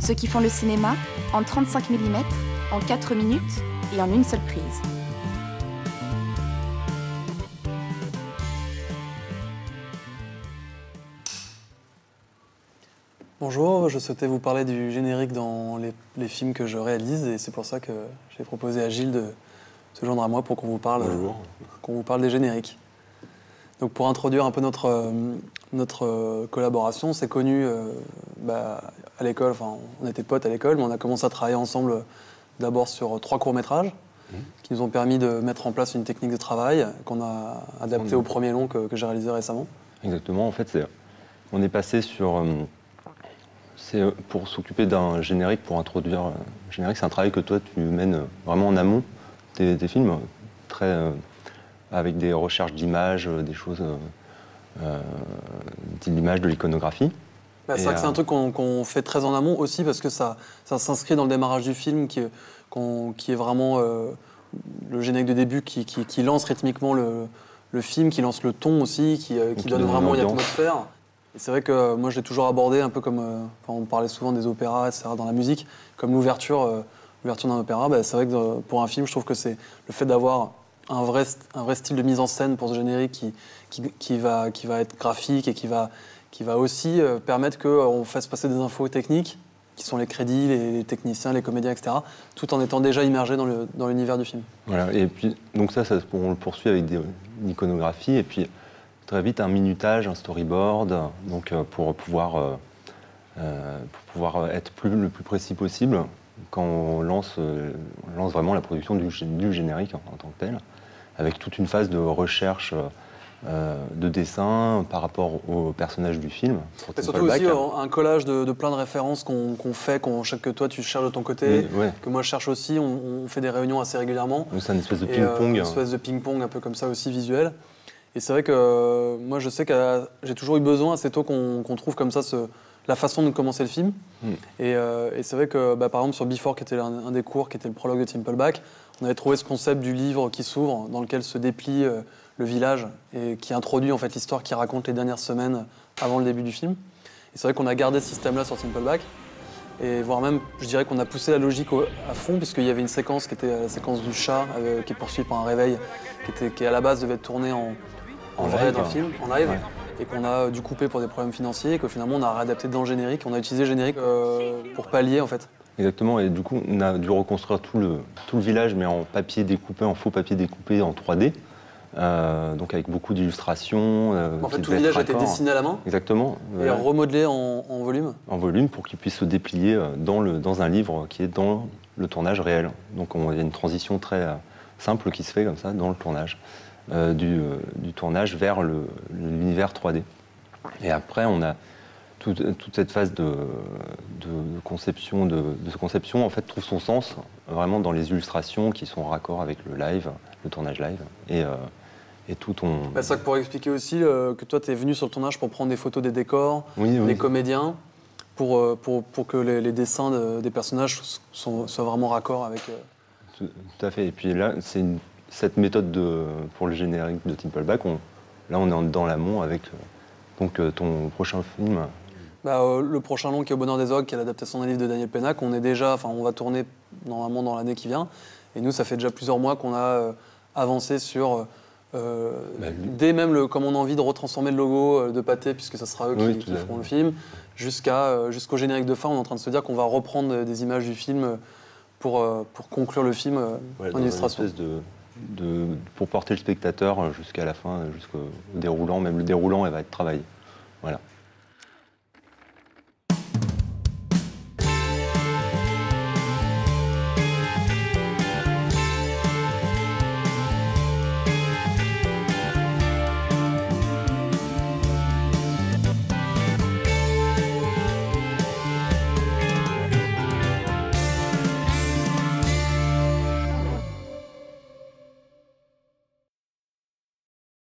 Ceux qui font le cinéma en 35 mm, en 4 minutes et en une seule prise. Bonjour, je souhaitais vous parler du générique dans les films que je réalise et c'est pour ça que j'ai proposé à Gilles de se joindre à moi pour qu'on vous parle des génériques. Donc pour introduire un peu notre collaboration, c'est connu à l'école, enfin on était potes à l'école, mais on a commencé à travailler ensemble d'abord sur 3 courts-métrages qui nous ont permis de mettre en place une technique de travail qu'on a adaptée au premier long que j'ai réalisé récemment. Exactement, en fait on est passé sur... C'est pour s'occuper d'un générique, pour introduire un générique, c'est un travail que toi tu mènes vraiment en amont des films, avec des recherches d'images, des choses, d'images, de l'iconographie. C'est vrai que c'est un truc qu'on fait très en amont aussi parce que ça s'inscrit dans le démarrage du film qui est vraiment le générique de début qui lance rythmiquement le film, qui lance le ton aussi, qui donne vraiment une atmosphère. Et c'est vrai que moi je l'ai toujours abordé un peu comme, on parlait souvent des opéras, etc., dans la musique, comme l'ouverture d'un opéra. C'est vrai que pour un film, je trouve que c'est le fait d'avoir un vrai style de mise en scène pour ce générique qui va être graphique et qui va aussi permettre qu'on fasse passer des infos techniques, qui sont les crédits, les techniciens, les comédiens, etc., tout en étant déjà immergé dans l'univers du film. Voilà, et puis donc ça on le poursuit avec une iconographie, et puis très vite un minutage, un storyboard, donc pour pouvoir être le plus précis possible quand on lance vraiment la production du générique en tant que tel, avec toute une phase de recherche de dessin par rapport au personnage du film. Et surtout aussi un collage de plein de références qu'on fait, que toi tu cherches de ton côté, que moi je cherche aussi, on fait des réunions assez régulièrement. C'est une espèce de ping-pong. Une espèce de ping-pong un peu comme ça aussi visuel. Et c'est vrai que moi je sais que j'ai toujours eu besoin assez tôt qu'on trouve comme ça la façon de commencer le film. Et c'est vrai que par exemple sur Before, qui était un des cours, qui était le prologue de Timpleback, on avait trouvé ce concept du livre qui s'ouvre, dans lequel se déplie le village et qui introduit en fait l'histoire qui raconte les dernières semaines avant le début du film. Et c'est vrai qu'on a gardé ce système-là sur Timpleback. Et voire même, je dirais qu'on a poussé la logique à fond, puisqu'il y avait une séquence qui était la séquence du chat, qui est poursuivie par un réveil, qui à la base devait être tournée en vrai dans le film, en live, et qu'on a dû couper pour des problèmes financiers, et que finalement on a réadapté dans le générique. On a utilisé le générique pour pallier en fait. Exactement, et du coup on a dû reconstruire tout le village, mais en papier découpé, en faux papier découpé en 3D. Donc avec beaucoup d'illustrations. En fait, tout le village a été dessiné à la main. Exactement. Et remodelé en volume. En volume pour qu'il puisse se déplier dans un livre qui est dans le tournage réel. Donc il y a une transition très simple qui se fait comme ça dans le tournage, du tournage vers l'univers 3D. Et après, on a toute cette phase de conception, de conception en fait trouve son sens vraiment dans les illustrations qui sont en raccord avec le live, le tournage live. Et tout ton... C'est ça que pour expliquer aussi que toi, tu es venu sur le tournage pour prendre des photos des décors, des comédiens, pour que les dessins des personnages soient vraiment raccord avec... Tout à fait. Et puis là, c'est cette méthode pour le générique de Timpleback. Là, on est dans l'amont avec ton prochain film. Le prochain long qui est Au bonheur des ogres, qui est l'adaptation d'un livre de Daniel Pennac. On va tourner normalement dans l'année qui vient. Et nous, ça fait déjà plusieurs mois qu'on a avancé sur... dès même comme on a envie de retransformer le logo de Pathé, puisque ça sera eux qui feront le film, jusqu'au générique de fin, on est en train de se dire qu'on va reprendre des images du film pour conclure le film en illustration. Pour porter le spectateur jusqu'à la fin, jusqu'au déroulant, même le déroulant, elle va être travaillée.